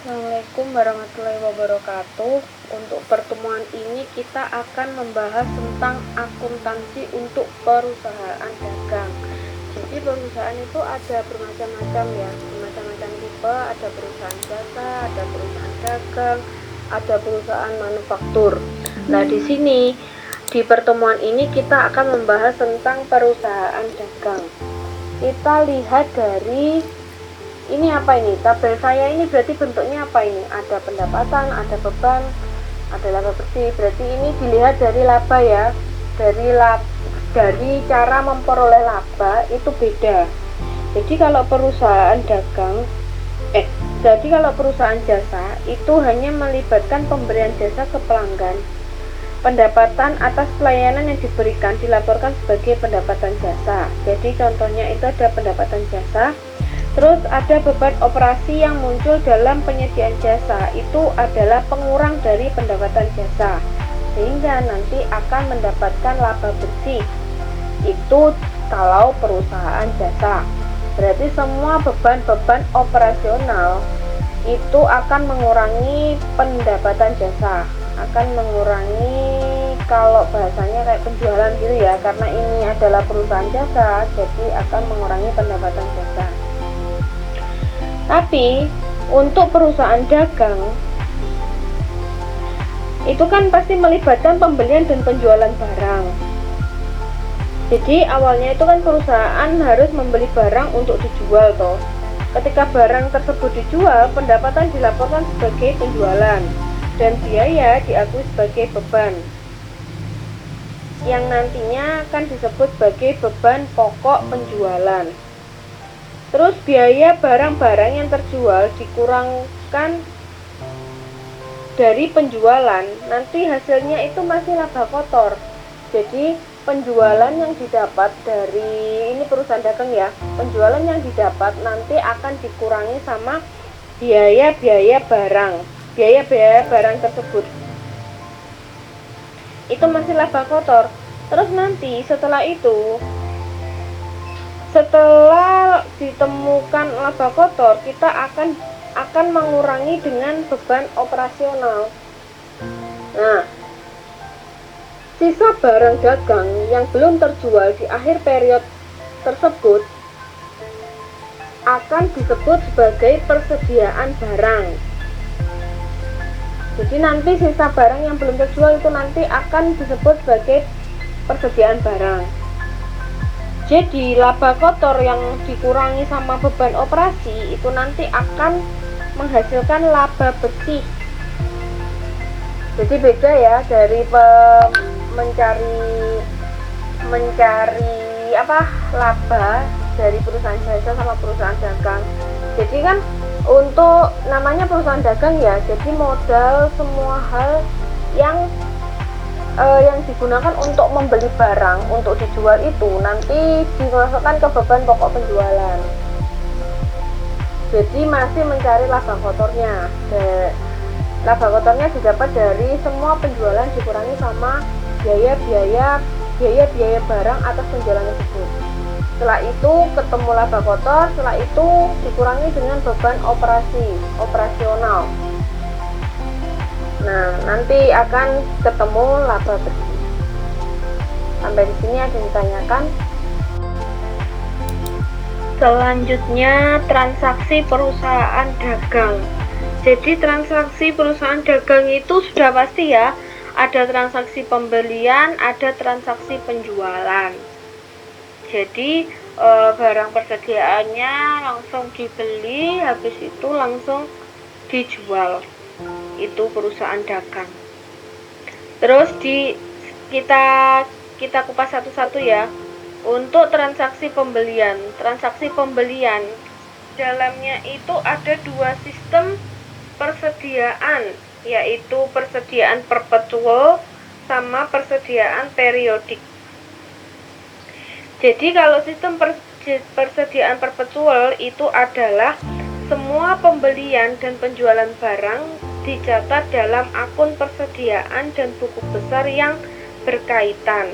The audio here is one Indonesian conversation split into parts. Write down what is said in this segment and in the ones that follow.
Assalamualaikum warahmatullahi wabarakatuh. Untuk pertemuan ini kita akan membahas tentang akuntansi untuk perusahaan dagang. Jadi perusahaan itu ada bermacam-macam ya, bermacam-macam tipe, ada perusahaan jasa, ada perusahaan dagang, ada perusahaan manufaktur. Nah, di sini di pertemuan ini kita akan membahas tentang perusahaan dagang. Kita lihat dari ini apa ini? Tabel saya ini berarti bentuknya apa ini? Ada pendapatan, ada beban, ada laba bersih. Berarti ini dilihat dari laba ya. Dari cara memperoleh laba itu beda. Jadi kalau perusahaan perusahaan jasa itu hanya melibatkan pemberian jasa ke pelanggan. Pendapatan atas pelayanan yang diberikan dilaporkan sebagai pendapatan jasa. Jadi contohnya itu ada pendapatan jasa. Terus ada beban operasi yang muncul dalam penyediaan jasa, itu adalah pengurang dari pendapatan jasa, sehingga nanti akan mendapatkan laba bersih. Itu kalau perusahaan jasa. Berarti semua beban-beban operasional itu akan mengurangi pendapatan jasa, akan mengurangi, kalau bahasanya kayak penjualan gitu ya, karena ini adalah perusahaan jasa, jadi akan mengurangi pendapatan jasa. Tapi untuk perusahaan dagang itu kan pasti melibatkan pembelian dan penjualan barang. Jadi awalnya itu kan perusahaan harus membeli barang untuk dijual toh. Ketika barang tersebut dijual, pendapatan dilaporkan sebagai penjualan dan biaya diakui sebagai beban, yang nantinya akan disebut sebagai beban pokok penjualan. Terus biaya barang-barang yang terjual dikurangkan dari penjualan, nanti hasilnya itu masih laba kotor. Jadi penjualan yang didapat dari ini perusahaan dagang ya, penjualan yang didapat nanti akan dikurangi sama biaya-biaya barang tersebut. Itu masih laba kotor. Terus nanti setelah ditemukan laba kotor, kita akan mengurangi dengan beban operasional. Nah, sisa barang dagang yang belum terjual di akhir periode tersebut akan disebut sebagai persediaan barang. Jadi nanti sisa barang yang belum terjual itu nanti akan disebut sebagai persediaan barang. Jadi laba kotor yang dikurangi sama beban operasi itu nanti akan menghasilkan laba bersih. Jadi beda ya dari mencari laba dari perusahaan jasa sama perusahaan dagang. Jadi kan untuk namanya perusahaan dagang ya, jadi modal semua hal yang digunakan untuk membeli barang untuk dijual itu nanti dimasukkan ke beban pokok penjualan. Jadi masih mencari laba kotornya. Laba kotornya didapat dari semua penjualan dikurangi sama biaya-biaya barang atas penjualan tersebut. Setelah itu ketemu laba kotor, setelah itu dikurangi dengan beban operasional. Nah, nanti akan ketemu laba bersih. Sampai di sini ada yang ditanyakan. Selanjutnya transaksi perusahaan dagang. Jadi transaksi perusahaan dagang itu sudah pasti ya, ada transaksi pembelian, ada transaksi penjualan. Jadi barang persediaannya langsung dibeli, habis itu langsung dijual. Itu perusahaan dagang. Terus kita kupas satu-satu ya. Untuk transaksi pembelian dalamnya itu ada dua sistem persediaan, yaitu persediaan perpetual sama persediaan periodik. Jadi kalau sistem persediaan perpetual itu adalah semua pembelian dan penjualan barang dicatat dalam akun persediaan dan buku besar yang berkaitan.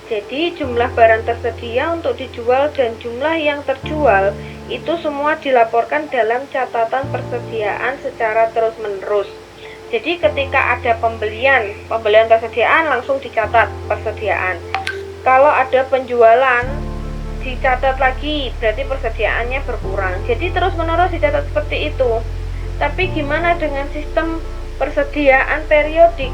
Jadi jumlah barang tersedia untuk dijual dan jumlah yang terjual itu semua dilaporkan dalam catatan persediaan secara terus-menerus. Jadi ketika ada pembelian persediaan langsung dicatat persediaan. Kalau ada penjualan dicatat lagi, berarti persediaannya berkurang. Jadi terus-menerus dicatat seperti itu. Tapi gimana dengan sistem persediaan periodik?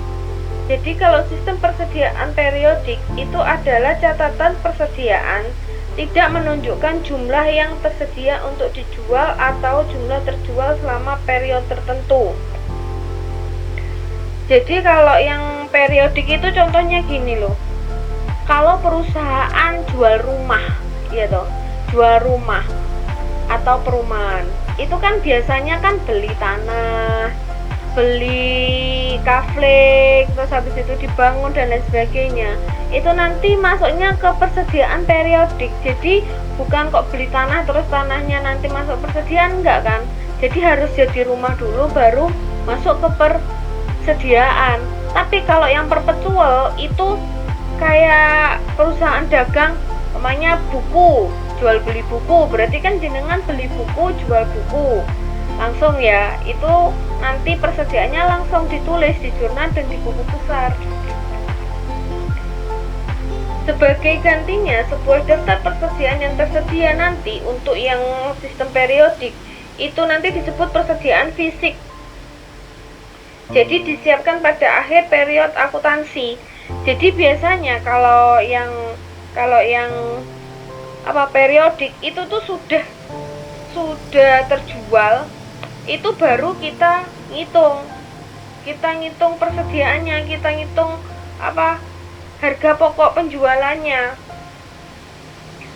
Jadi kalau sistem persediaan periodik itu adalah catatan persediaan tidak menunjukkan jumlah yang tersedia untuk dijual atau jumlah terjual selama periode tertentu. Jadi kalau yang periodik itu contohnya gini loh. Kalau perusahaan jual rumah, ya toh, jual rumah atau perumahan, itu kan biasanya kan beli tanah, beli kafling, terus habis itu dibangun dan lain sebagainya. Itu nanti masuknya ke persediaan periodik. Jadi bukan kok beli tanah terus tanahnya nanti masuk persediaan, enggak kan? Jadi harus jadi rumah dulu baru masuk ke persediaan. Tapi kalau yang perpetual itu kayak perusahaan dagang, namanya buku, jual beli buku, berarti kan jenengan beli buku, jual buku langsung ya, itu nanti persediaannya langsung ditulis di jurnal dan di buku besar. Sebagai gantinya, sebuah daftar persediaan yang tersedia nanti untuk yang sistem periodik itu nanti disebut persediaan fisik. Jadi disiapkan pada akhir periode akuntansi. Jadi biasanya kalau yang periodik itu tuh sudah terjual, itu baru kita ngitung persediaannya, kita ngitung harga pokok penjualannya.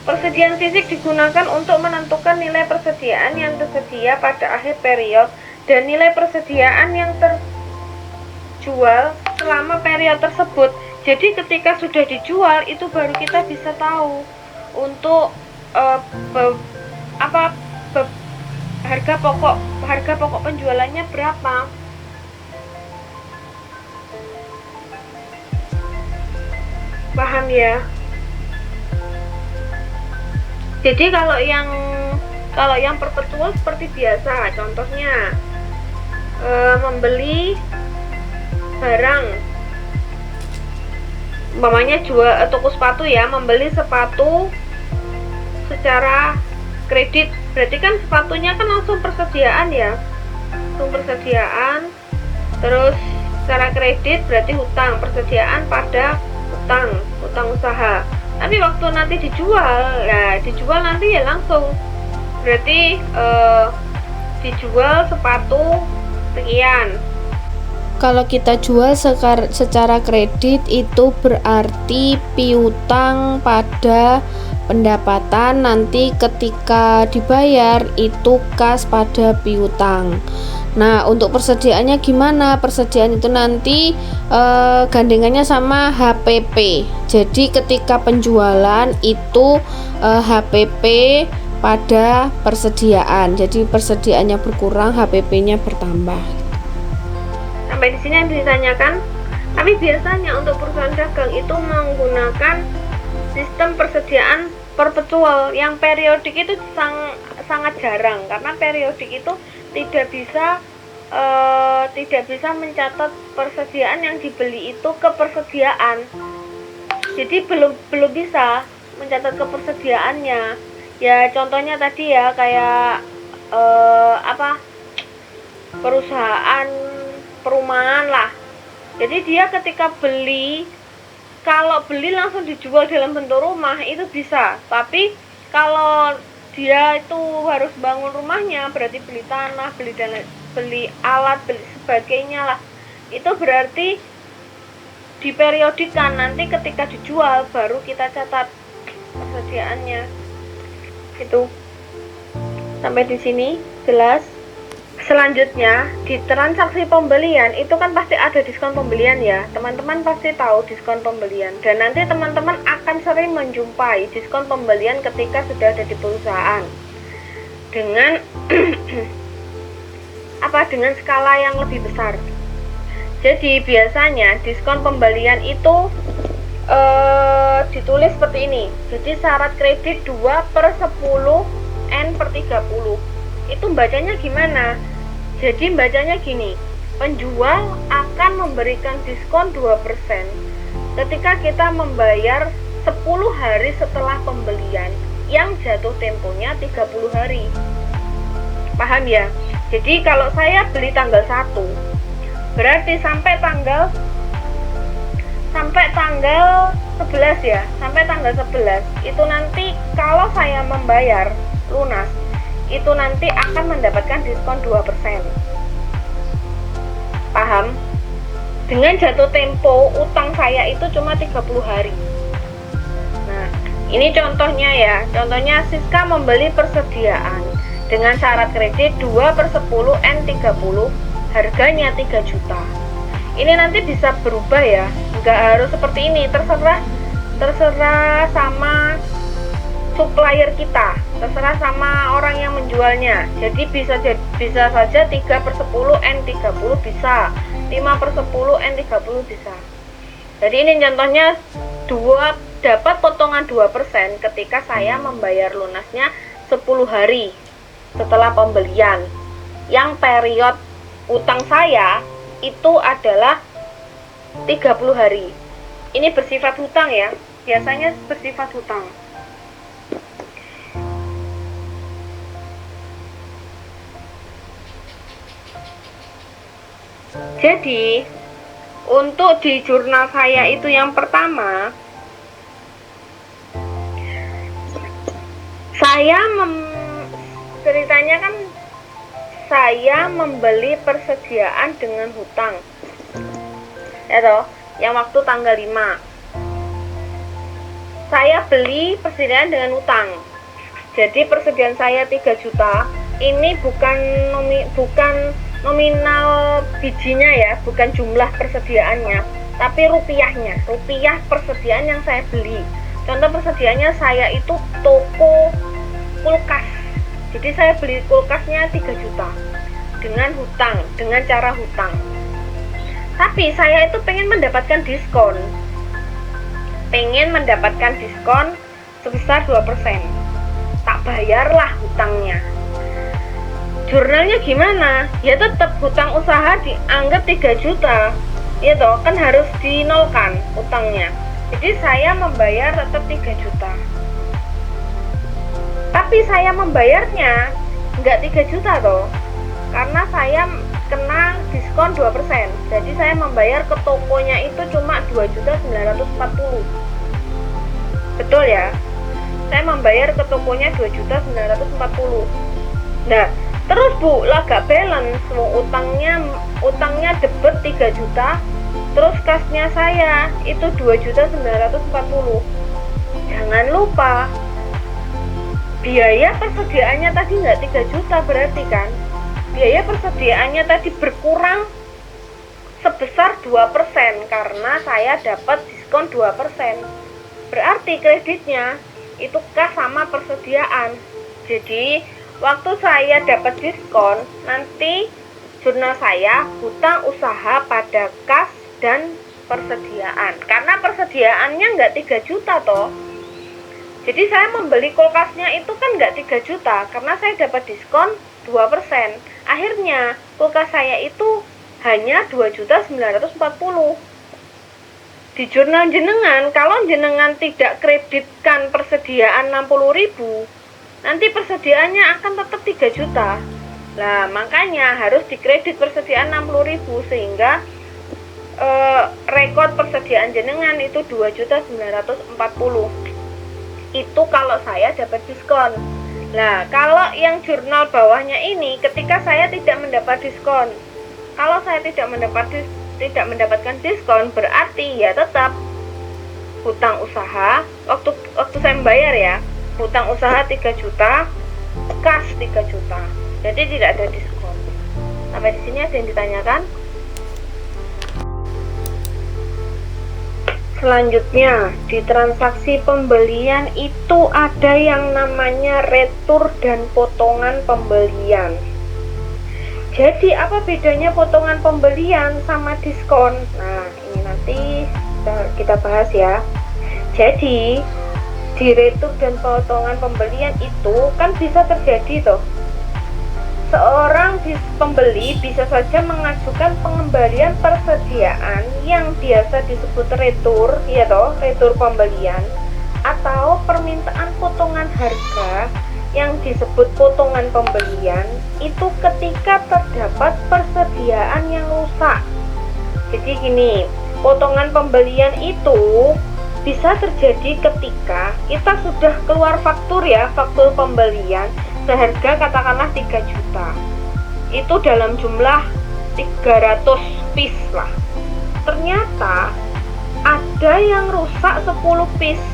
Persediaan fisik digunakan untuk menentukan nilai persediaan yang tersedia pada akhir periode dan nilai persediaan yang terjual selama periode tersebut. Jadi ketika sudah dijual itu baru kita bisa tahu untuk harga pokok penjualannya berapa. Paham ya? Jadi kalau yang perpetual seperti biasa, contohnya membeli barang, umpamanya jual toko sepatu ya, membeli sepatu secara kredit, berarti kan sepatunya kan langsung persediaan ya, terus secara kredit berarti hutang, persediaan pada hutang usaha. Tapi waktu nanti dijual nanti ya langsung, berarti dijual sepatu sekian. Kalau kita jual secara kredit itu berarti piutang pada pendapatan, nanti ketika dibayar itu kas pada piutang. Nah, untuk persediaannya gimana? Persediaan itu nanti gandengannya sama HPP. Jadi ketika penjualan itu HPP pada persediaan. Jadi persediaannya berkurang, HPP-nya bertambah. Sampai di sini yang ditanyakan. Tapi biasanya untuk perusahaan dagang itu menggunakan sistem persediaan perpetual. Yang periodik itu sangat jarang, karena periodik itu tidak bisa mencatat persediaan yang dibeli itu ke persediaan. Jadi belum bisa mencatat ke persediaannya. Ya contohnya tadi ya kayak perusahaan perumahan lah. Jadi dia ketika beli, kalau beli langsung dijual dalam bentuk rumah itu bisa. Tapi kalau dia itu harus bangun rumahnya, berarti beli tanah, beli alat, beli sebagainya lah. Itu berarti diperiodikan, nanti ketika dijual baru kita catat persediaannya. Itu. Sampai di sini jelas. Selanjutnya, di transaksi pembelian itu kan pasti ada diskon pembelian ya. Teman-teman pasti tahu diskon pembelian. Dan nanti teman-teman akan sering menjumpai diskon pembelian ketika sudah ada di perusahaan. Dengan dengan skala yang lebih besar. Jadi biasanya diskon pembelian itu ditulis seperti ini. Jadi syarat kredit 2/10 N/30. Itu bacanya gimana? Jadi bacanya gini, penjual akan memberikan diskon 2% ketika kita membayar 10 hari setelah pembelian yang jatuh temponya 30 hari. Paham ya? Jadi kalau saya beli tanggal 1, berarti sampai tanggal 11 ya, sampai tanggal 11 itu nanti kalau saya membayar lunas itu nanti akan mendapatkan diskon 2%. Paham? Dengan jatuh tempo utang saya itu cuma 30 hari. Nah, ini contohnya ya. Contohnya Siska membeli persediaan dengan syarat kredit 2/10 N30, harganya 3 juta. Ini nanti bisa berubah ya, nggak harus seperti ini, terserah sama supplier kita, terserah sama orang yang menjualnya. Jadi bisa saja 3/10 N30 bisa, 5/10 N30 bisa. Jadi ini contohnya dapat potongan 2% ketika saya membayar lunasnya 10 hari setelah pembelian. Yang period utang saya itu adalah 30 hari. Ini bersifat hutang ya, biasanya bersifat hutang. Jadi untuk di jurnal saya itu yang pertama, ceritanya kan saya membeli persediaan dengan hutang ya toh, yang waktu tanggal 5 saya beli persediaan dengan hutang. Jadi persediaan saya 3 juta. Ini bukan nominal bijinya ya, bukan jumlah persediaannya, tapi rupiahnya, rupiah persediaan yang saya beli. Contoh persediaannya saya itu toko kulkas. Jadi saya beli kulkasnya 3 juta dengan hutang, dengan cara hutang. Tapi saya itu pengen mendapatkan diskon. Sebesar 2%. Tak bayarlah hutangnya. Jurnalnya gimana? Ya tetap hutang usaha dianggap 3 juta. Ya toh, kan harus dinolkan hutangnya. Jadi saya membayar tetap 3 juta. Tapi saya membayarnya nggak 3 juta toh, karena saya kena diskon 2%. Jadi saya membayar ke tokonya itu cuma 2.940. Betul ya? Saya membayar ke tokonya 2.940. Nah, terus Bu, lagak balance, utangnya debet 3 juta, terus kasnya saya itu 2.940. Jangan lupa biaya persediaannya tadi nggak 3 juta, berarti kan biaya persediaannya tadi berkurang sebesar 2% karena saya dapat diskon 2%. Berarti kreditnya itu kas sama persediaan. Jadi waktu saya dapat diskon, nanti jurnal saya hutang usaha pada kas dan persediaan. Karena persediaannya nggak 3 juta toh. Jadi saya membeli kulkasnya itu kan nggak 3 juta karena saya dapat diskon 2%. Akhirnya kulkas saya itu hanya 2.940. Di jurnal jenengan, kalau jenengan tidak kreditkan persediaan 60.000, nanti persediaannya akan tetap 3 juta. Nah, makanya harus dikredit persediaan 60.000 sehingga rekod persediaan jenengan itu 2.940. Itu kalau saya dapat diskon. Nah, kalau yang jurnal bawahnya ini ketika saya tidak mendapat diskon. Kalau saya tidak mendapatkan diskon, berarti ya tetap hutang usaha waktu saya membayar ya. Hutang usaha 3 juta, kas 3 juta. Jadi tidak ada diskon. Sampai di sini ada yang ditanyakan? Selanjutnya, di transaksi pembelian itu ada yang namanya retur dan potongan pembelian. Jadi apa bedanya potongan pembelian sama diskon? Nah, ini nanti kita bahas ya. Jadi di retur dan potongan pembelian itu kan bisa terjadi toh. Seorang pembeli bisa saja mengajukan pengembalian persediaan yang biasa disebut retur, ya toh, retur pembelian, atau permintaan potongan harga yang disebut potongan pembelian itu ketika terdapat persediaan yang rusak. Jadi gini, potongan pembelian itu bisa terjadi ketika kita sudah keluar faktur ya, faktur pembelian seharga katakanlah 3 juta. Itu dalam jumlah 300 piece lah. Ternyata ada yang rusak 10 piece.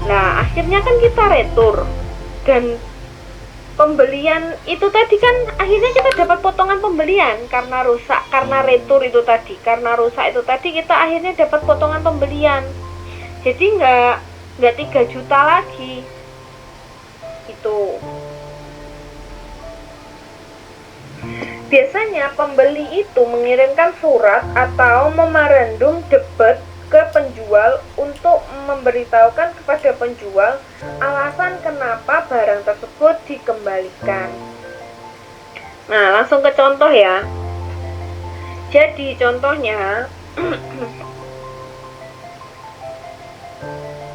Nah, akhirnya kan kita retur. Dan pembelian itu tadi kan akhirnya kita dapat potongan pembelian karena rusak, karena retur itu tadi, karena rusak itu tadi kita akhirnya dapat potongan pembelian. Jadi nggak 3 juta lagi itu. Biasanya pembeli itu mengirimkan surat atau memorandum debit ke penjual untuk memberitahukan kepada penjual alasan kenapa barang tersebut dikembalikan. Nah, langsung ke contoh ya. Jadi contohnya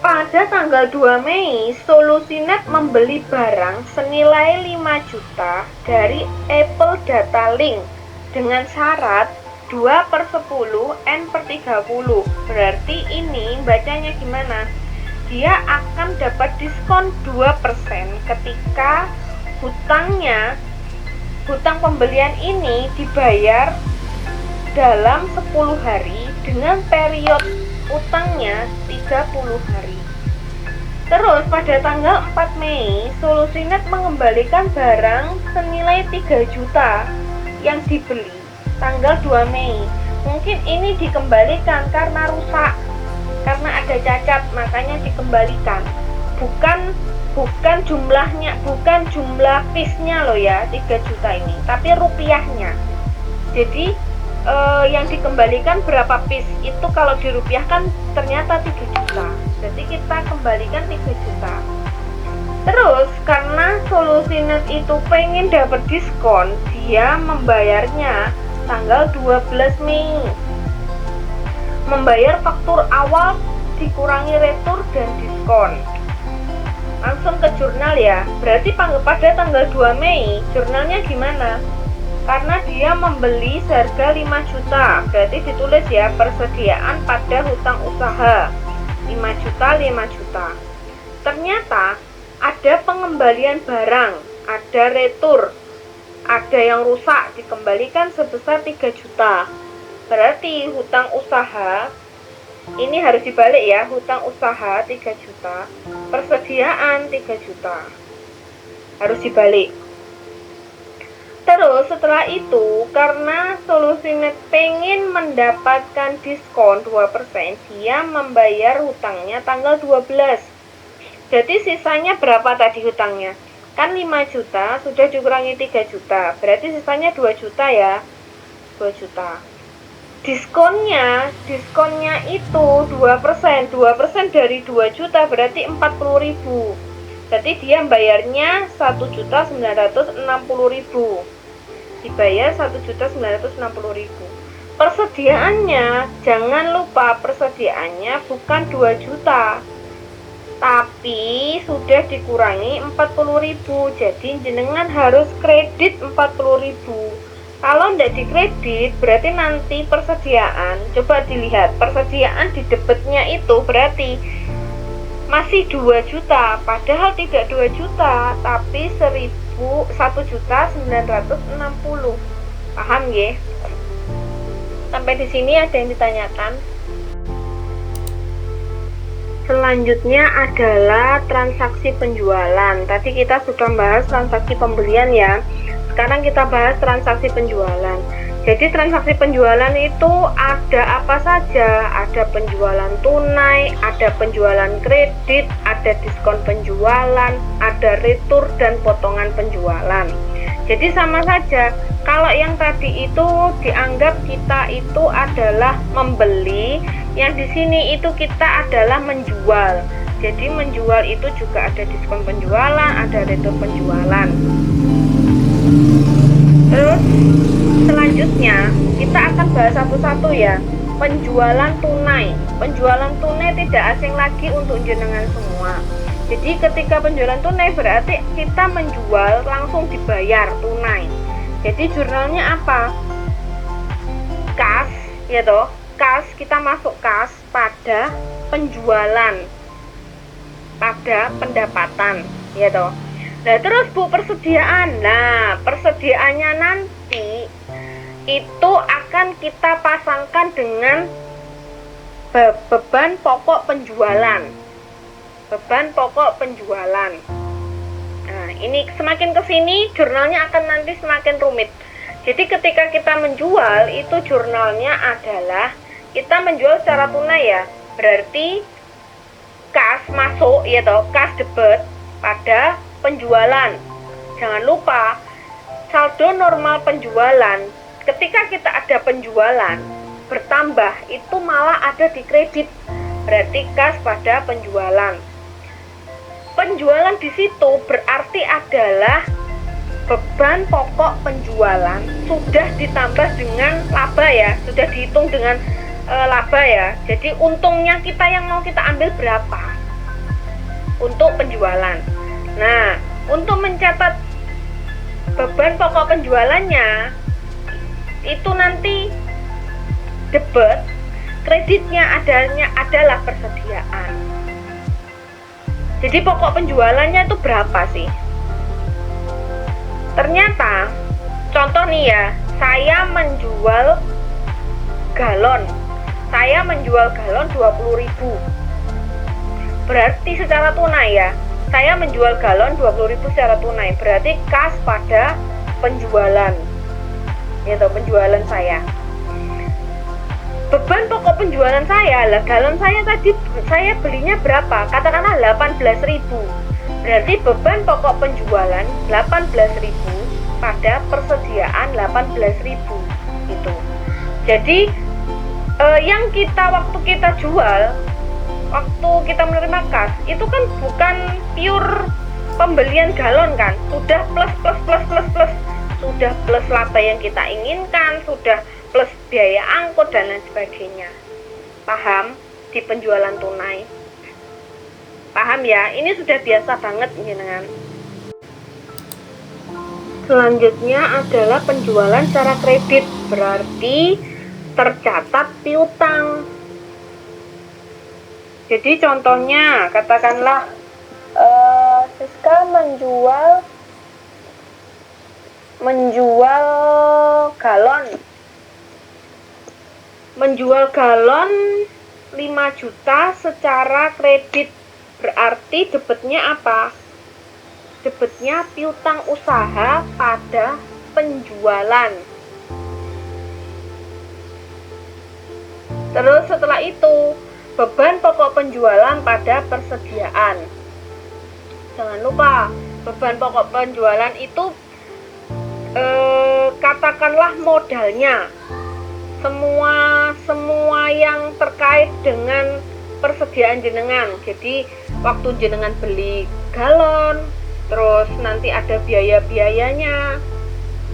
pada tanggal 2 Mei, Solusinet membeli barang senilai 5 juta dari Apple Data Link dengan syarat 2/10 N/30. Berarti ini bacanya gimana? Dia akan dapat diskon 2% ketika hutang pembelian ini dibayar dalam 10 hari dengan period utangnya 30 hari. Terus pada tanggal 4 Mei, Solusinet mengembalikan barang senilai 3 juta yang dibeli tanggal 2 Mei. Mungkin ini dikembalikan karena rusak, karena ada cacat, makanya dikembalikan. Bukan jumlahnya, bukan jumlah piece-nya loh ya, 3 juta ini, tapi rupiahnya. Jadi yang dikembalikan berapa piece itu kalau dirupiahkan ternyata 3 juta. Jadi kita kembalikan 3 juta. Terus karena Solusinet itu pengen dapat diskon, dia membayarnya tanggal 12 Mei. Membayar faktur awal dikurangi retur dan diskon. Langsung ke jurnal ya. Berarti pada tanggal 2 Mei jurnalnya gimana? Karena dia membeli seharga 5 juta. Berarti ditulis ya persediaan pada hutang usaha 5 juta. Ternyata ada pengembalian barang, ada retur, ada yang rusak, dikembalikan sebesar 3 juta. Berarti hutang usaha ini harus dibalik ya, hutang usaha 3 juta, persediaan 3 juta. Harus dibalik. Terus setelah itu, karena Solusinet pengen mendapatkan diskon 2%, dia membayar hutangnya tanggal 12. Jadi sisanya berapa tadi hutangnya? Kan 5 juta sudah dikurangi 3 juta, berarti sisanya 2 juta ya, 2 juta. Diskonnya itu 2% dari 2 juta berarti 40.000. Berarti dia bayarnya 1.960.000. Dibayar 1.960.000. Persediaannya, jangan lupa persediaannya bukan 2 juta. Tapi sudah dikurangi 40.000. Jadi jenengan harus kredit 40.000. Kalau tidak dikredit, berarti nanti persediaan, coba dilihat, persediaan di debitnya itu berarti masih 2 juta, padahal tidak 2 juta, tapi 1.960. Paham ya? Sampai di sini ada yang ditanyakan? Selanjutnya adalah transaksi penjualan. Tadi kita sudah bahas transaksi pembelian ya. Sekarang kita bahas transaksi penjualan. Jadi transaksi penjualan itu ada apa saja? Ada penjualan tunai, ada penjualan kredit, ada diskon penjualan, ada retur dan potongan penjualan. Jadi sama saja. Kalau yang tadi itu dianggap kita itu adalah membeli, yang di sini itu kita adalah menjual. Jadi menjual itu juga ada diskon penjualan, ada retur penjualan. Terus selanjutnya kita akan bahas satu-satu ya. Penjualan tunai. Penjualan tunai tidak asing lagi untuk jenengan semua. Jadi ketika penjualan tunai berarti kita menjual langsung dibayar tunai. Jadi jurnalnya apa? Kas, ya toh. Kas, kita masuk kas pada penjualan, pada pendapatan, ya toh. Nah terus Bu, persediaan. Nah persediaannya nanti itu akan kita pasangkan dengan beban pokok penjualan. Beban pokok penjualan. Nah ini semakin kesini jurnalnya akan nanti semakin rumit. Jadi ketika kita menjual itu jurnalnya adalah kita menjual secara tunai ya. Berarti kas masuk, ya toh, kas debit pada penjualan. Jangan lupa saldo normal penjualan. Ketika kita ada penjualan bertambah itu malah ada di kredit. Berarti kas pada penjualan. Penjualan di situ berarti adalah beban pokok penjualan sudah ditambah dengan laba ya, sudah dihitung dengan laba ya. Jadi untungnya kita yang mau kita ambil berapa untuk penjualan. Nah, untuk mencatat beban pokok penjualannya itu nanti debit, kreditnya adalah persediaan. Jadi pokok penjualannya itu berapa sih? Ternyata contoh nih ya, saya menjual galon. Saya menjual galon 20.000. Berarti secara tunai ya. Saya menjual galon 20.000 secara tunai. Berarti kas pada penjualan. Yaitu penjualan saya. Beban pokok penjualan saya lah, galon saya tadi saya belinya berapa? Katakanlah 18.000. Berarti beban pokok penjualan 18.000 pada persediaan 18.000 itu. Jadi yang waktu kita jual, waktu kita menerima kas itu kan bukan pure pembelian galon kan, sudah plus, sudah plus laba yang kita inginkan, sudah plus biaya angkut dan lain sebagainya. Paham? Di penjualan tunai. Paham ya? Ini sudah biasa banget jenengan. Selanjutnya adalah penjualan secara kredit, berarti tercatat piutang. Jadi contohnya katakanlah Siska menjual galon 5 juta secara kredit. Berarti debitnya apa? Debitnya piutang usaha pada penjualan. Terus setelah itu beban pokok penjualan pada persediaan. Jangan lupa beban pokok penjualan itu katakanlah modalnya, semua yang terkait dengan persediaan jenengan. Jadi waktu jenengan beli galon, terus nanti ada biaya-biayanya,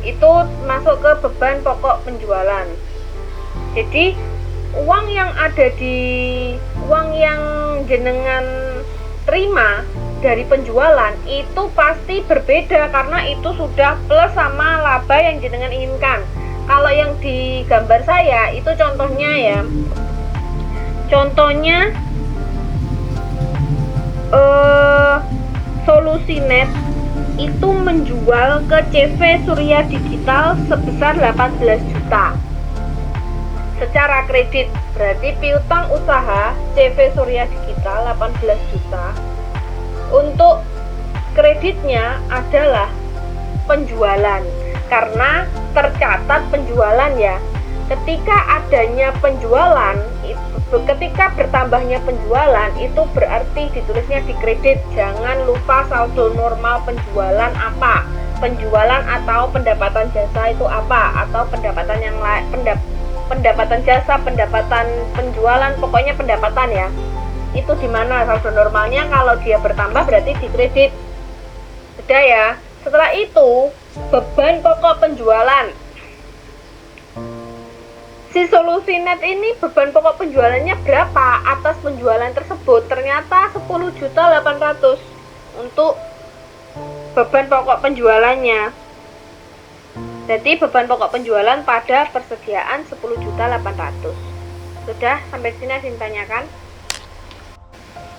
itu masuk ke beban pokok penjualan. Jadi uang yang jenengan terima dari penjualan itu pasti berbeda karena itu sudah plus sama laba yang jenengan inginkan. Kalau yang di gambar saya itu contohnya ya, contohnya Solusinet itu menjual ke CV Surya Digital sebesar 18 juta secara kredit. Berarti piutang usaha CV Surya Digital 18 juta. Untuk kreditnya adalah penjualan karena tercatat penjualan ya. Ketika adanya penjualan, ketika bertambahnya penjualan itu berarti ditulisnya di kredit. Jangan lupa saldo normal penjualan apa, penjualan atau pendapatan jasa itu apa, atau pendapatan yang lain, pendapatan jasa, pendapatan penjualan, pokoknya pendapatan ya. itu di mana saldo normalnya. Kalau dia bertambah berarti dikredit. Sudah ya. Setelah itu, beban pokok penjualan. Si solusi net ini beban pokok penjualannya berapa atas penjualan tersebut? Ternyata 10.800.000 untuk beban pokok penjualannya. Jadi beban pokok penjualan pada persediaan 10.800.000. Sudah sampai sini ada yang ditanyakan?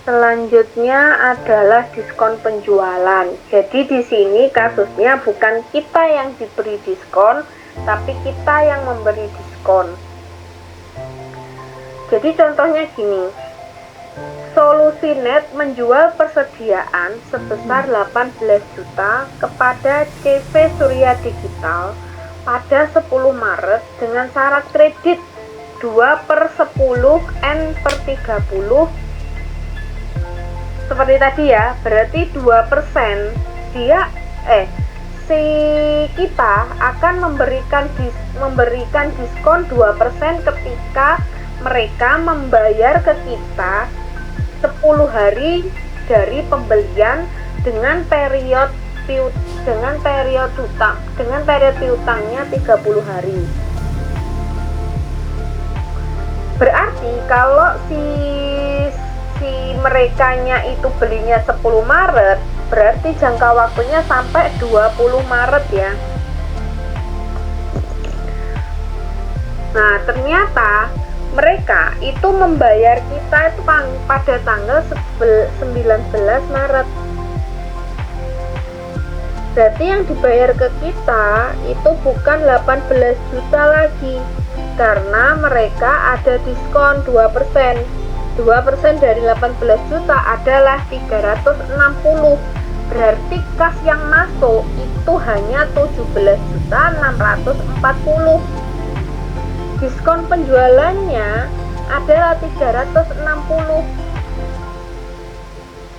Selanjutnya adalah diskon penjualan. Jadi di sini kasusnya bukan kita yang diberi diskon, tapi kita yang memberi diskon. Jadi contohnya gini, Solusi Net menjual persediaan sebesar 18 juta kepada CV Surya Digital pada 10 Maret dengan syarat kredit 2/10 N/30. Seperti tadi ya, berarti 2% kita akan memberikan diskon 2% ketika mereka membayar ke kita 10 hari dari pembelian dengan periode piutangnya 30 hari. Berarti kalau si merekanya itu belinya 10 Maret, berarti jangka waktunya sampai 20 Maret ya. Nah, ternyata mereka itu membayar kita itu pada tanggal 19 Maret. Berarti yang dibayar ke kita itu bukan 18 juta lagi, karena mereka ada diskon 2%. 2% dari 18 juta adalah 360. Berarti kas yang masuk itu hanya 17.640. Diskon penjualannya adalah 360.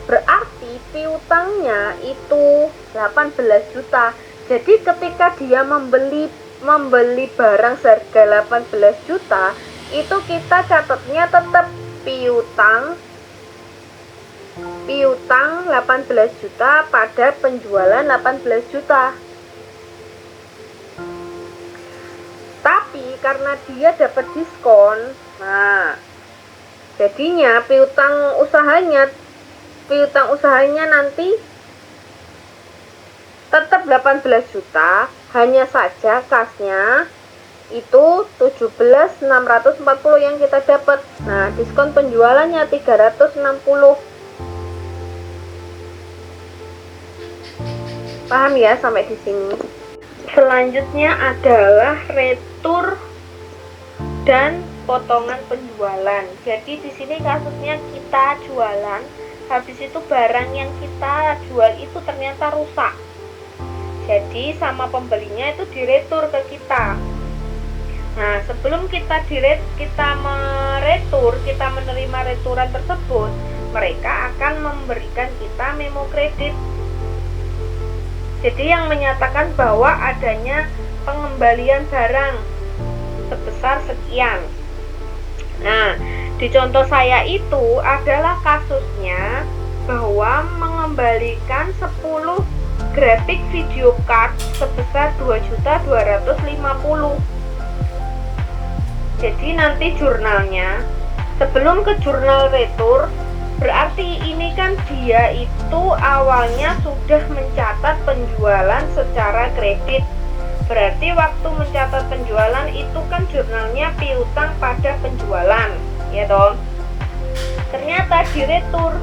Berarti piutangnya itu 18 juta. Jadi ketika dia membeli barang seharga 18 juta, itu kita catatnya tetap piutang 18 juta pada penjualan 18 juta. Tapi karena dia dapat diskon, nah jadinya piutang usahanya nanti tetap 18 juta, hanya saja kasnya itu 17.640 yang kita dapat. Nah, diskon penjualannya 360. Paham ya sampai di sini? Selanjutnya adalah retur dan potongan penjualan. Jadi di sini kasusnya kita jualan, habis itu barang yang kita jual itu ternyata rusak. Jadi sama pembelinya itu diretur ke kita. Nah, sebelum kita menerima returan tersebut, mereka akan memberikan kita memo kredit. Jadi yang menyatakan bahwa adanya pengembalian barang sebesar sekian. Nah, di contoh saya itu adalah kasusnya bahwa mengembalikan 10 grafik video card sebesar 2.250.000. Jadi nanti jurnalnya, sebelum ke jurnal retur, berarti ini kan dia itu awalnya sudah mencatat penjualan secara kredit. Berarti waktu mencatat penjualan itu kan jurnalnya piutang pada penjualan, ya toh. Ternyata diretur.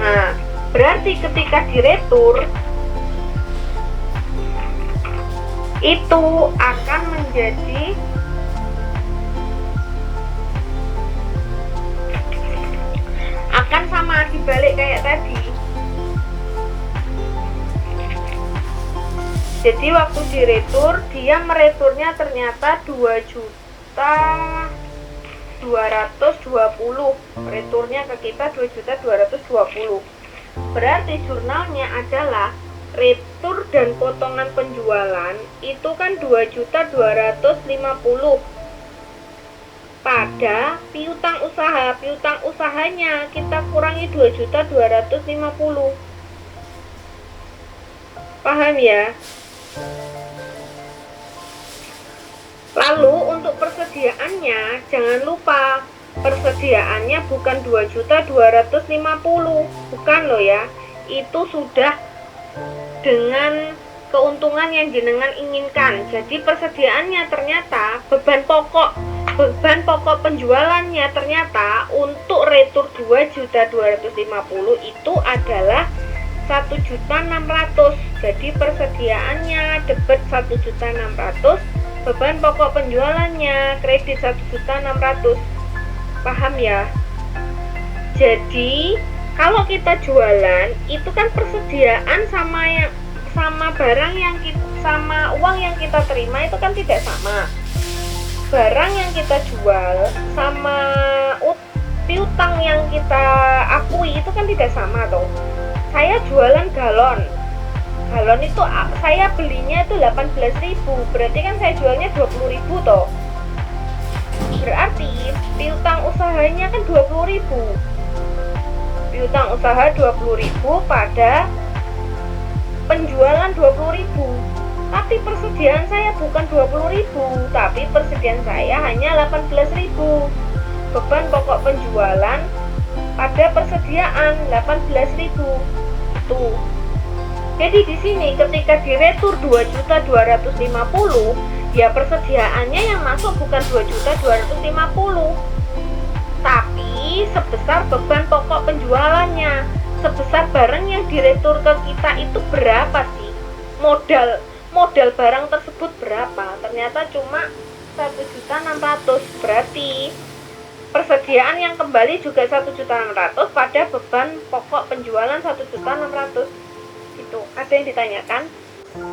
Nah, berarti ketika diretur itu akan menjadi sama dibalik kayak tadi. Jadi waktu diretur, dia mereturnya ternyata 2.220. Returnya ke kita 2.220. Berarti jurnalnya adalah retur dan potongan penjualan itu kan 2.250. pada piutang usaha. Piutang usahanya kita kurangi 2.250.000. Paham ya? Lalu untuk persediaannya jangan lupa, persediaannya bukan 2.250.000, bukan loh ya. Itu sudah dengan keuntungan yang jenengan inginkan. Jadi persediaannya ternyata beban pokok penjualannya ternyata untuk retur 2.250.000 itu adalah 1.600.000. Jadi persediaannya debit 1.600.000, beban pokok penjualannya kredit 1.600.000. Paham ya? Jadi kalau kita jualan itu kan persediaan sama barang yang sama uang yang kita terima itu kan tidak sama. Barang yang kita jual sama piutang yang kita akui itu kan tidak sama toh. Saya jualan galon itu saya belinya itu 18.000, berarti kan saya jualnya 20.000 toh. Berarti piutang usahanya kan 20.000. Piutang usaha 20.000 pada penjualan 20.000. Tapi persediaan saya bukan 20.000, tapi persediaan saya hanya 18.000. Beban pokok penjualan pada persediaan 18.000. Tuh. Jadi di sini ketika diretur 2.250.000, ya persediaannya yang masuk bukan 2.250.000, tapi sebesar beban pokok penjualannya. Sebesar barang yang diretur ke kita itu berapa sih? Modal barang tersebut berapa? Ternyata cuma 1.600.000. Berarti persediaan yang kembali juga 1.600.000 pada beban pokok penjualan 1.600.000. Itu ada yang ditanyakan?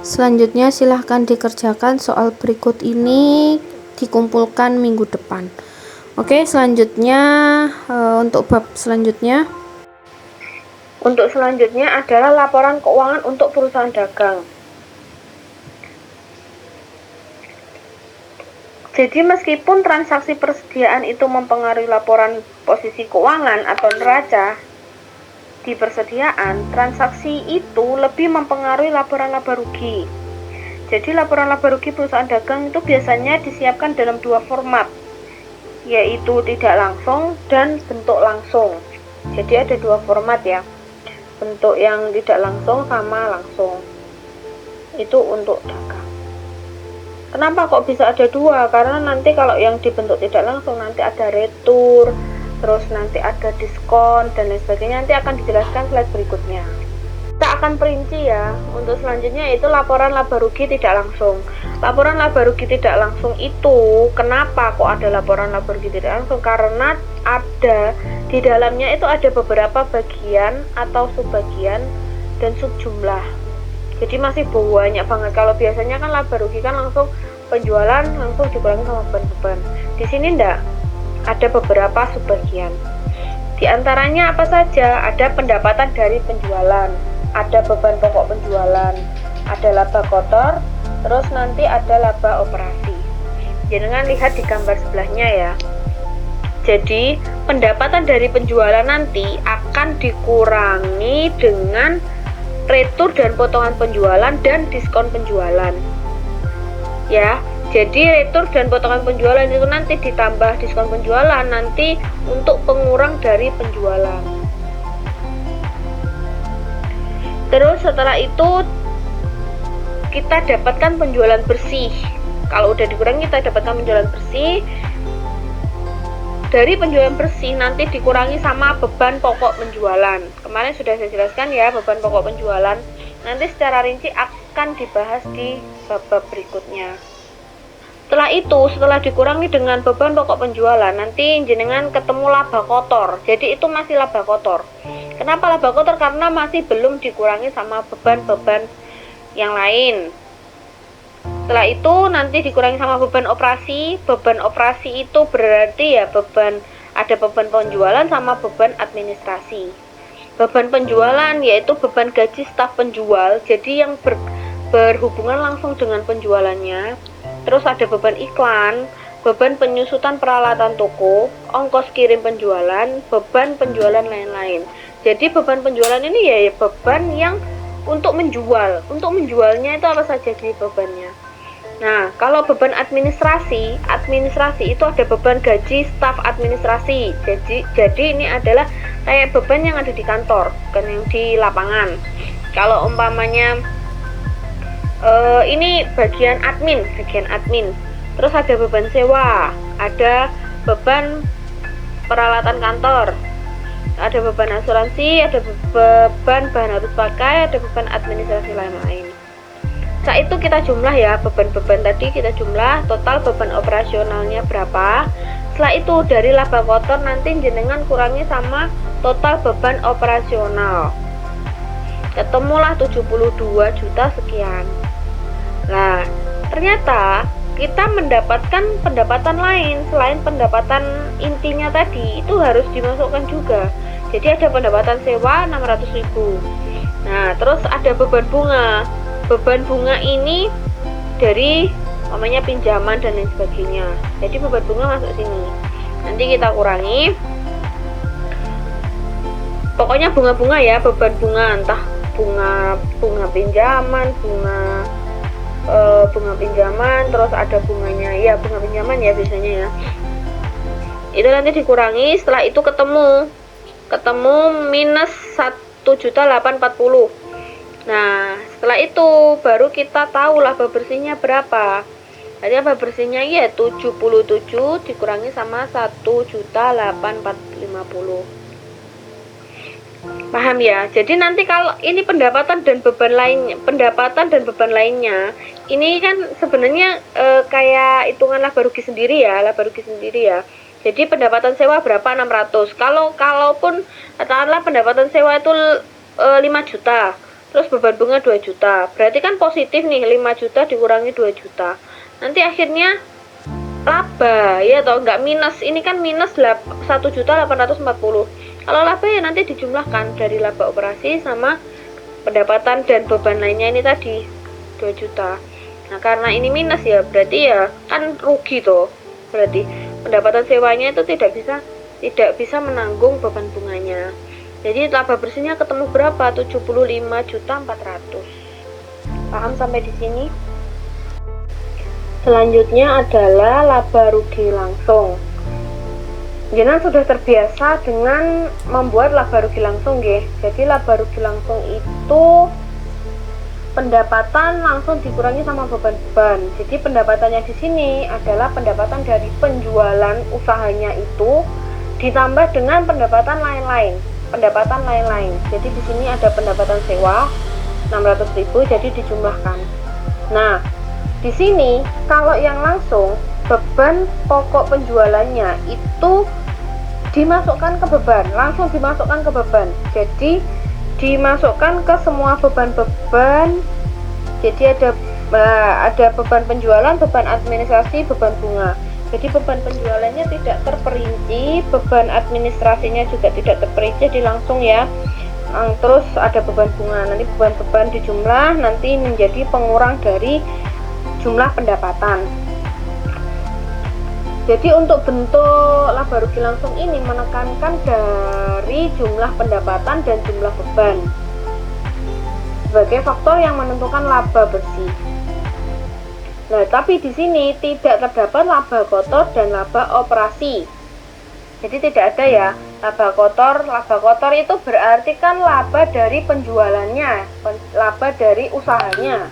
Selanjutnya silahkan dikerjakan soal berikut ini, dikumpulkan minggu depan. Oke, selanjutnya untuk bab selanjutnya. Untuk selanjutnya adalah laporan keuangan untuk perusahaan dagang. Jadi meskipun transaksi persediaan itu mempengaruhi laporan posisi keuangan atau neraca di persediaan, transaksi itu lebih mempengaruhi laporan laba rugi. Jadi laporan laba rugi perusahaan dagang itu biasanya disiapkan dalam dua format, yaitu tidak langsung dan bentuk langsung. Jadi ada dua format ya, bentuk yang tidak langsung sama langsung. Itu untuk dagang. Kenapa kok bisa ada dua? Karena nanti kalau yang dibentuk tidak langsung nanti ada retur, terus nanti ada diskon dan lain sebagainya. Nanti akan dijelaskan slide berikutnya. Kita akan perinci ya. Untuk selanjutnya itu laporan laba rugi tidak langsung. Laporan laba rugi tidak langsung itu kenapa kok ada laporan laba rugi tidak langsung? Karena ada di dalamnya itu ada beberapa bagian atau subbagian dan subjumlah. Jadi masih banyak banget. Kalau biasanya kan laba rugi kan langsung penjualan langsung dikurangi sama beban-beban. Di sini enggak. Ada beberapa subbagian. Di antaranya apa saja? Ada pendapatan dari penjualan, ada beban pokok penjualan, ada laba kotor, terus nanti ada laba operasi. Jangan lihat di gambar sebelahnya ya. Jadi pendapatan dari penjualan nanti akan dikurangi dengan retur dan potongan penjualan dan diskon penjualan. Ya, jadi retur dan potongan penjualan itu nanti ditambah diskon penjualan nanti untuk pengurang dari penjualan. Terus setelah itu kita dapatkan penjualan bersih. Kalau udah dikurangi kita dapatkan penjualan bersih. Dari penjualan bersih nanti dikurangi sama beban pokok penjualan. Kemarin sudah saya jelaskan ya beban pokok penjualan. Nanti secara rinci akan dibahas di bab berikutnya. Setelah itu, setelah dikurangi dengan beban pokok penjualan, nanti jenengan ketemu laba kotor. Jadi itu masih laba kotor. Kenapa laba kotor? Karena masih belum dikurangi sama beban-beban yang lain. Setelah itu nanti dikurangi sama beban operasi. Beban operasi itu berarti ya ada beban penjualan sama beban administrasi. Beban penjualan yaitu beban gaji staf penjual. Jadi yang berhubungan langsung dengan penjualannya. Terus ada beban iklan, beban penyusutan peralatan toko, ongkos kirim penjualan, beban penjualan lain-lain. Jadi beban penjualan ini ya beban yang untuk menjual. Untuk menjualnya itu apa saja sih bebannya? Nah, kalau beban administrasi itu ada beban gaji staf administrasi. Jadi ini adalah kayak beban yang ada di kantor, bukan yang di lapangan. Kalau umpamanya ini bagian admin. Terus ada beban sewa, ada beban peralatan kantor, ada beban asuransi, ada beban bahan habis pakai, ada beban administrasi lain-lain. Saat itu kita jumlah ya, beban-beban tadi kita jumlah, total beban operasionalnya berapa. Setelah itu dari laba kotor nanti jenengan kurangi sama total beban operasional, ketemulah 72 juta sekian. Nah, ternyata kita mendapatkan pendapatan lain selain pendapatan intinya tadi, itu harus dimasukkan juga. Jadi ada pendapatan sewa 600.000. Nah, terus ada beban bunga. Beban bunga ini dari namanya pinjaman dan lain sebagainya. Jadi beban bunga masuk sini. Nanti kita kurangi. Pokoknya bunga-bunga ya, beban bunga, entah bunga pinjaman, bunga pinjaman, terus ada bunganya ya, bunga pinjaman ya biasanya ya. Itu nanti dikurangi, setelah itu ketemu minus 1.840.000. Nah, setelah itu baru kita tahu laba bersihnya berapa. Jadi laba bersihnya ya 77 dikurangi sama 1.850.000. Paham ya? Jadi nanti kalau ini pendapatan dan beban lainnya, ini kan sebenarnya kayak hitungan laba rugi sendiri ya. Jadi pendapatan sewa berapa? 600. Kalaupun katakanlah pendapatan sewa itu 5 juta, terus beban bunga 2 juta. Berarti kan positif nih, 5 juta dikurangi 2 juta. Nanti akhirnya laba ya toh, nggak minus. Ini kan minus 1.840.000. Kalau laba ya nanti dijumlahkan dari laba operasi sama pendapatan dan beban lainnya ini tadi 2 juta. Nah, karena ini minus ya berarti ya kan rugi toh. Berarti pendapatan sewanya itu tidak bisa menanggung beban bunganya. Jadi laba bersihnya ketemu berapa? 75.400.000. Paham sampai di sini? Selanjutnya adalah laba rugi langsung. Jenengan sudah terbiasa dengan membuat laba rugi langsung nggih. Jadi laba rugi langsung itu pendapatan langsung dikurangi sama beban-beban. Jadi pendapatannya di sini adalah pendapatan dari penjualan usahanya itu ditambah dengan pendapatan lain-lain. Jadi di sini ada pendapatan sewa 600.000, jadi dijumlahkan. Nah, di sini kalau yang langsung beban pokok penjualannya itu dimasukkan ke beban, langsung dimasukkan ke beban. Jadi dimasukkan ke semua beban-beban. Jadi ada beban penjualan, beban administrasi, beban bunga. Jadi beban penjualannya tidak terperinci, beban administrasinya juga tidak terperinci, jadi langsung ya. Terus ada beban bunga, nanti beban-beban dijumlah nanti menjadi pengurang dari jumlah pendapatan. Jadi untuk bentuk laba rugi langsung ini menekankan dari jumlah pendapatan dan jumlah beban sebagai faktor yang menentukan laba bersih. Nah, tapi di sini tidak terdapat laba kotor dan laba operasi. Jadi tidak ada ya laba kotor. Laba kotor itu berarti kan laba dari penjualannya, laba dari usahanya,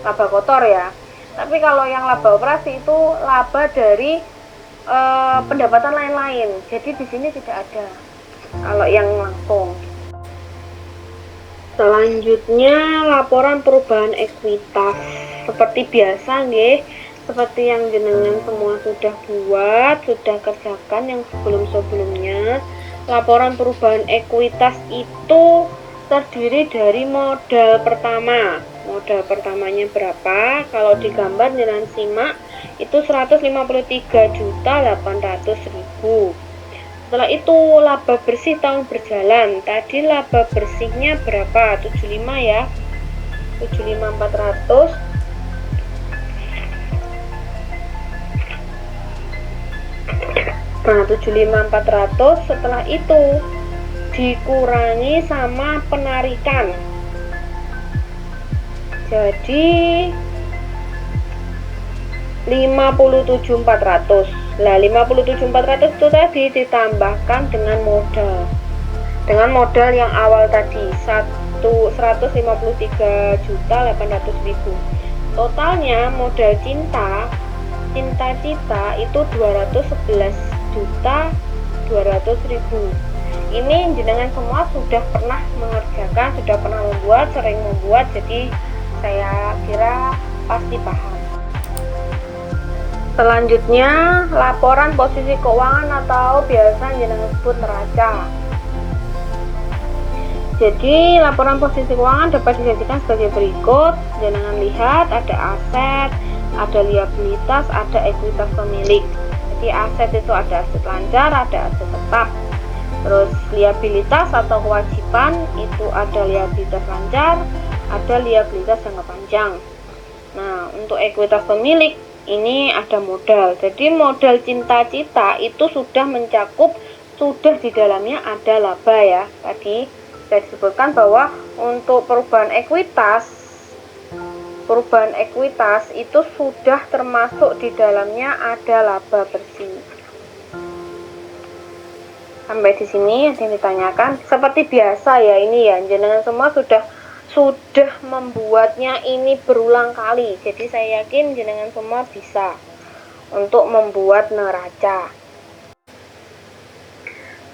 laba kotor ya. Tapi kalau yang laba operasi itu laba dari pendapatan lain-lain. Jadi di sini tidak ada kalau yang langsung. Selanjutnya laporan perubahan ekuitas. Seperti biasa nggih, seperti yang jenengan semua sudah buat, sudah kerjakan yang sebelum-sebelumnya. Laporan perubahan ekuitas itu terdiri dari modal pertama. Modal pertamanya berapa? Kalau digambar jenengan simak itu 153.800.000. Setelah itu laba bersih tahun berjalan. Tadi laba bersihnya berapa? 75 ya. 75.400. Nah, 75.400 setelah itu dikurangi sama penarikan. Jadi 57.400. Nah, 57.400 itu tadi ditambahkan dengan modal. Dengan modal yang awal tadi 153.800.000. Totalnya modal cinta cita itu 211.200.000. Ini jenengan semua sudah pernah mengerjakan, sudah pernah membuat, sering membuat, jadi saya kira pasti paham. Selanjutnya, laporan posisi keuangan atau biasa jenengan sebut neraca. Jadi, laporan posisi keuangan dapat disajikan sebagai berikut. Jenengan lihat ada aset, ada liabilitas, ada ekuitas pemilik. Jadi aset itu ada aset lancar, ada aset tetap. Terus liabilitas atau kewajiban itu ada liabilitas lancar, ada liabilitas jangka panjang. Nah, untuk ekuitas pemilik ini ada modal. Jadi modal cinta-cita itu sudah mencakup, sudah di dalamnya ada laba ya. Tadi saya sebutkan bahwa untuk perubahan ekuitas itu sudah termasuk di dalamnya ada laba bersih. Sampai di sini yang ditanyakan seperti biasa ya, ini ya jenengan semua sudah membuatnya ini berulang kali. Jadi saya yakin jenengan semua bisa untuk membuat neraca.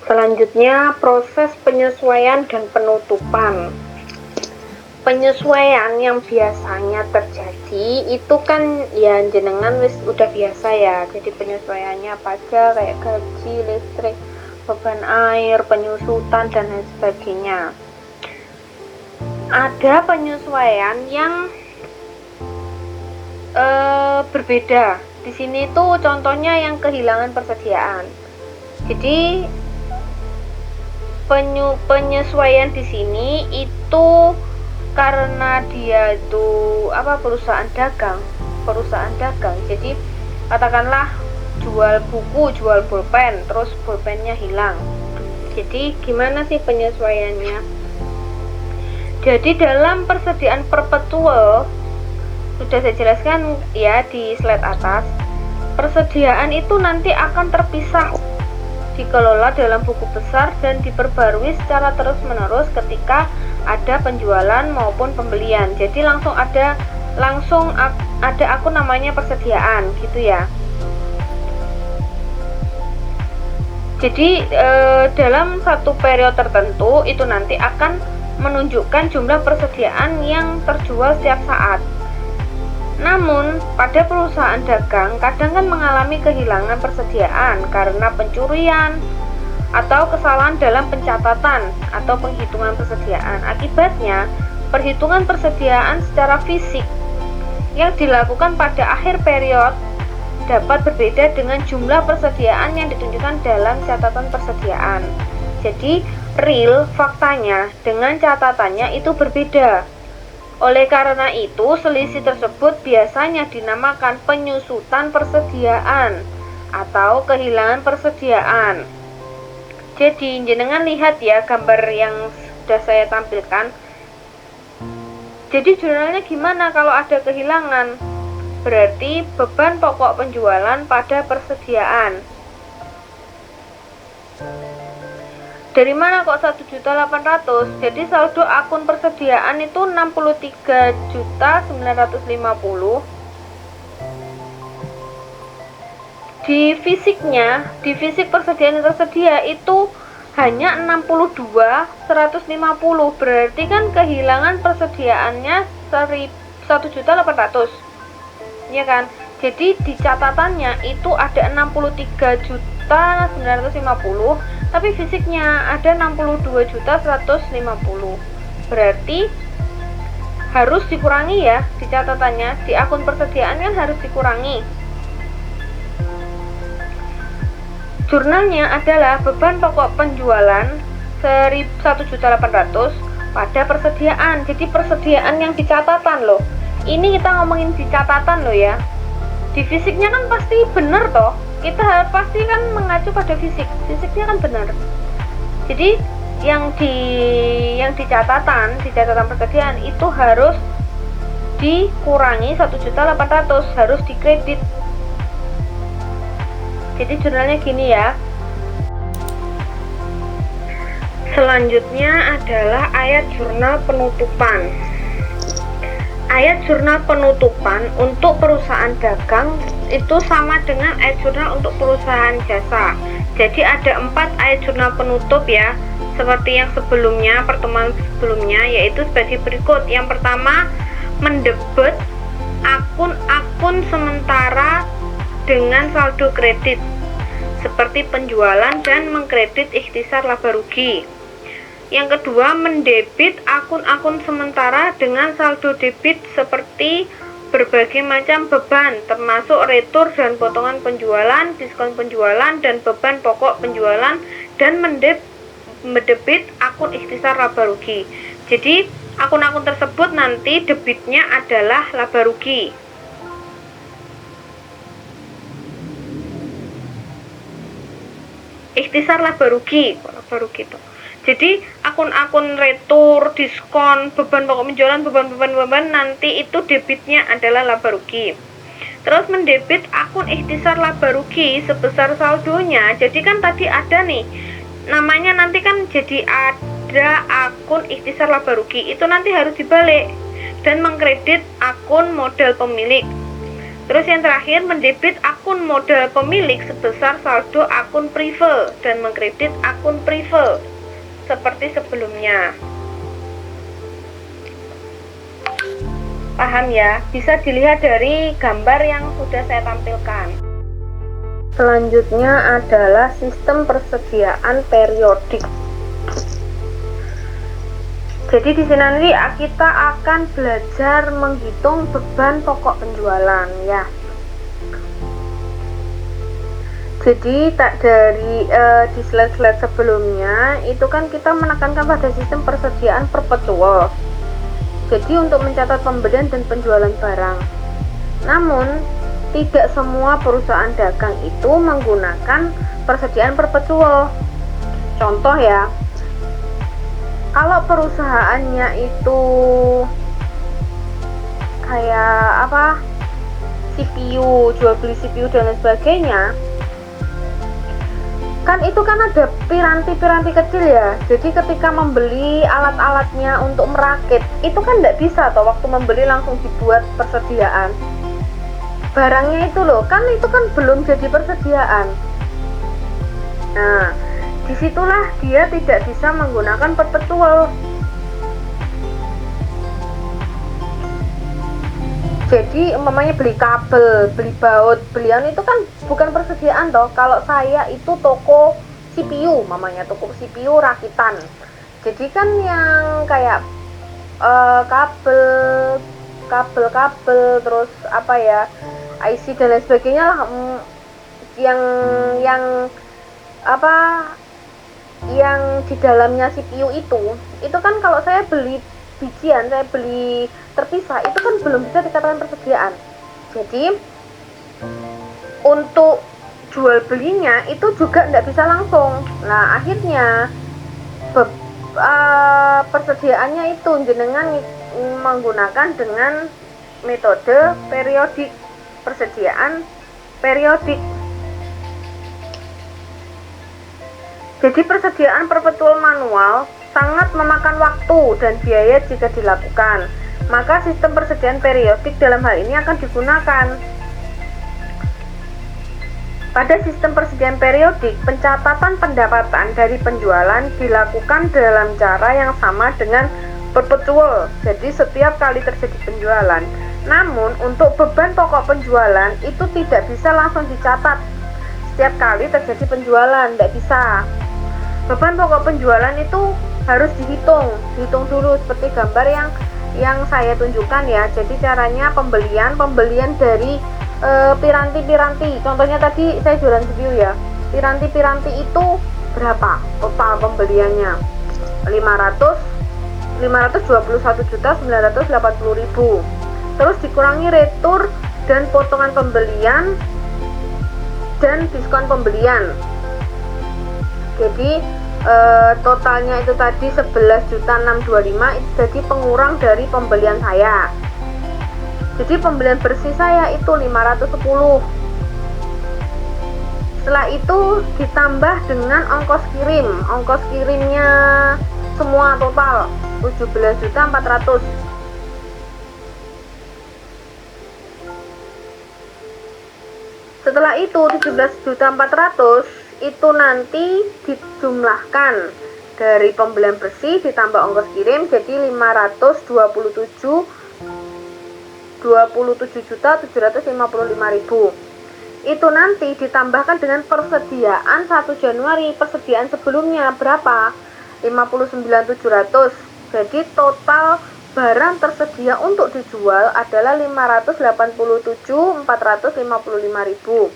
Selanjutnya proses penyesuaian dan penutupan. Penyesuaian yang biasanya terjadi itu kan ya jenengan wis udah biasa ya. Jadi penyesuaiannya apa aja, kayak gaji, listrik, beban air, penyusutan dan lain sebagainya. Ada penyesuaian yang berbeda. Di sini tuh contohnya yang kehilangan persediaan. Jadi penyesuaian di sini itu karena dia itu perusahaan dagang. Jadi katakanlah jual buku, jual pulpen, terus pulpennya hilang. Jadi gimana sih penyesuaiannya? Jadi dalam persediaan perpetual sudah saya jelaskan ya di slide atas. Persediaan itu nanti akan terpisah, dikelola dalam buku besar dan diperbarui secara terus-menerus ketika ada penjualan maupun pembelian. Jadi langsung ada akun namanya persediaan gitu ya. Jadi dalam satu periode tertentu itu nanti akan menunjukkan jumlah persediaan yang terjual setiap saat. Namun, pada perusahaan dagang kadang kan mengalami kehilangan persediaan karena pencurian atau kesalahan dalam pencatatan atau penghitungan persediaan. Akibatnya, perhitungan persediaan secara fisik yang dilakukan pada akhir periode dapat berbeda dengan jumlah persediaan yang ditunjukkan dalam catatan persediaan. Jadi, real faktanya dengan catatannya itu berbeda. Oleh karena itu, selisih tersebut biasanya dinamakan penyusutan persediaan atau kehilangan persediaan. Jadi, jenengan lihat ya gambar yang sudah saya tampilkan. Jadi, jurnalnya gimana kalau ada kehilangan? Berarti beban pokok penjualan pada persediaan. Dari mana kok 1.800.000? Jadi saldo akun persediaan itu 63.950. Di fisik persediaan yang tersedia itu hanya 62.150. Berarti kan kehilangan persediaannya 1.800.000. Ya kan? Jadi di catatannya itu ada 63.950, tapi fisiknya ada 62.150. Berarti harus dikurangi ya di catatannya, di akun persediaan kan harus dikurangi. Jurnalnya adalah beban pokok penjualan 1.800.000 pada persediaan. Jadi persediaan yang di catatan loh. Ini kita ngomongin di catatan loh ya. Di fisiknya kan pasti bener toh. kita pasti kan mengacu pada fisiknya kan benar. Jadi yang di catatan persediaan itu harus dikurangi 1.800.000, harus dikredit. Jadi jurnalnya gini ya. Selanjutnya adalah ayat jurnal penutupan. Ayat jurnal penutupan untuk perusahaan dagang itu sama dengan ayat jurnal untuk perusahaan jasa. Jadi ada 4 ayat jurnal penutup ya, seperti yang sebelumnya, pertemuan sebelumnya, yaitu sebagai berikut. Yang pertama, mendebet akun-akun sementara dengan saldo kredit seperti penjualan dan mengkredit ikhtisar laba rugi. Yang kedua, mendebit akun-akun sementara dengan saldo debit seperti berbagai macam beban termasuk retur dan potongan penjualan, diskon penjualan, dan beban pokok penjualan, dan mendebit akun ikhtisar laba rugi. Jadi akun-akun tersebut nanti debitnya adalah laba rugi. Ikhtisar laba rugi itu. Jadi akun-akun retur, diskon, beban pokok penjualan, beban nanti itu debitnya adalah laba rugi. Terus mendebit akun ikhtisar laba rugi sebesar saldonya. Jadi kan tadi ada nih, namanya nanti kan jadi ada akun ikhtisar laba rugi, itu nanti harus dibalik dan mengkredit akun modal pemilik. Terus yang terakhir, mendebit akun modal pemilik sebesar saldo akun prive dan mengkredit akun prive seperti sebelumnya. Paham ya? Bisa dilihat dari gambar yang sudah saya tampilkan. Selanjutnya adalah sistem persediaan periodik. Jadi di sini nanti kita akan belajar menghitung beban pokok penjualan ya. Jadi tak dari di slide-slide sebelumnya itu kan kita menekankan pada sistem persediaan perpetual. Jadi untuk mencatat pembelian dan penjualan barang. Namun tidak semua perusahaan dagang itu menggunakan persediaan perpetual. Contoh ya, kalau perusahaannya itu kayak apa, CPU, jual beli CPU dan lain sebagainya, kan itu kan ada piranti-piranti kecil ya. Jadi ketika membeli alat-alatnya untuk merakit itu kan tidak bisa toh waktu membeli langsung dibuat persediaan barangnya itu loh, kan itu kan belum jadi persediaan. Nah disitulah dia tidak bisa menggunakan perpetual. Jadi umpamanya beli kabel, beli baut, belian itu kan bukan persediaan toh. Kalau saya itu toko CPU, mamanya toko CPU rakitan. Jadi kan yang kayak kabel, terus apa ya, IC dan lain sebagainya lah, yang di dalamnya CPU itu kan kalau saya beli bijian, saya beli terpisah, itu kan belum bisa dikatakan persediaan. Jadi untuk jual belinya itu juga tidak bisa langsung. Nah akhirnya persediaannya itu jenengan menggunakan dengan metode periodik, persediaan periodik. Jadi persediaan perpetual manual sangat memakan waktu dan biaya jika dilakukan. Maka sistem persediaan periodik dalam hal ini akan digunakan. Pada sistem persediaan periodik, pencatatan pendapatan dari penjualan dilakukan dalam cara yang sama dengan perpetual. Jadi setiap kali terjadi penjualan. Namun untuk beban pokok penjualan itu tidak bisa langsung dicatat setiap kali terjadi penjualan, tidak bisa. Beban pokok penjualan itu harus dihitung dulu seperti gambar yang saya tunjukkan ya. Jadi caranya pembelian dari piranti-piranti. Contohnya tadi saya jualan CPU ya. Piranti-piranti itu berapa total pembeliannya? 521.980.000. Terus dikurangi retur dan potongan pembelian dan diskon pembelian. Jadi totalnya itu tadi 11.625, itu jadi pengurang dari pembelian saya. Jadi pembelian bersih saya itu 510. Setelah itu ditambah dengan ongkos kirim. Ongkos kirimnya semua total 17.400. Setelah itu 17.400 itu nanti dijumlahkan dari pembelian bersih ditambah ongkos kirim, jadi 27.755.000. Itu nanti ditambahkan dengan persediaan 1 Januari. Persediaan sebelumnya berapa? 59.700. Jadi total barang tersedia untuk dijual adalah 587.455.000.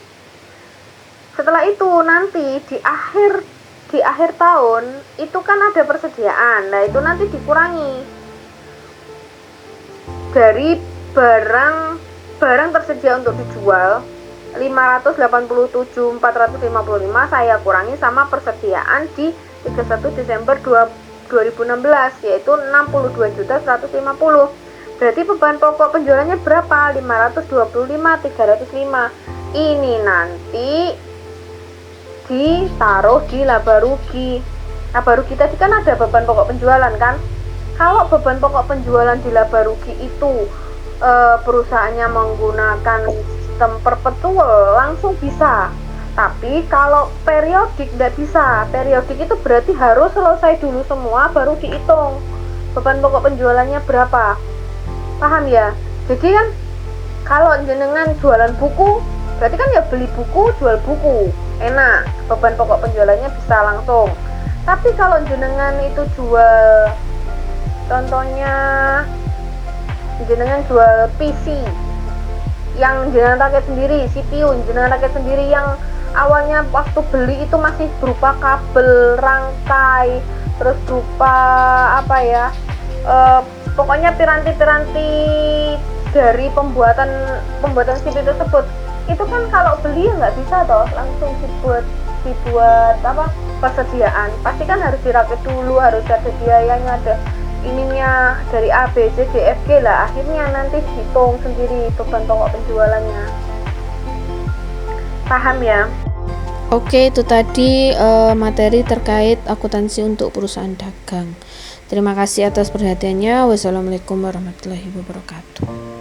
Setelah itu nanti di akhir tahun itu kan ada persediaan. Nah, itu nanti dikurangi dari barang tersedia untuk dijual 587.455 saya kurangi sama persediaan di 31 Desember 2016 yaitu 62.150. Berarti beban pokok penjualannya berapa? 525.305. Ini nanti ditaruh di laba rugi. Laba rugi tadi kan ada beban pokok penjualan kan? Kalau beban pokok penjualan di laba rugi itu perusahaannya menggunakan sistem perpetual langsung bisa. Tapi kalau periodik tidak bisa. Periodik itu berarti harus selesai dulu semua baru dihitung beban pokok penjualannya berapa. Paham ya? Jadi kan kalau jenengan jualan buku berarti kan ya beli buku jual buku, enak, beban pokok penjualannya bisa langsung. Tapi kalau jenengan itu jual, contohnya jenengan jual PC yang jenengan pakai sendiri, CPU jenengan pakai sendiri, yang awalnya waktu beli itu masih berupa kabel, rangkai, terus berupa apa ya, pokoknya piranti-piranti dari pembuatan CPU tersebut. Itu kan kalau beli ya nggak bisa toh langsung dibuat apa persediaan, pasti kan harus dirakit dulu, harus ada biayanya, ada ininya dari A, B, C, D, F, G lah, akhirnya nanti dihitung sendiri beban pokok penjualannya. Paham ya? Oke, itu tadi materi terkait akuntansi untuk perusahaan dagang. Terima kasih atas perhatiannya. Wassalamualaikum warahmatullahi wabarakatuh.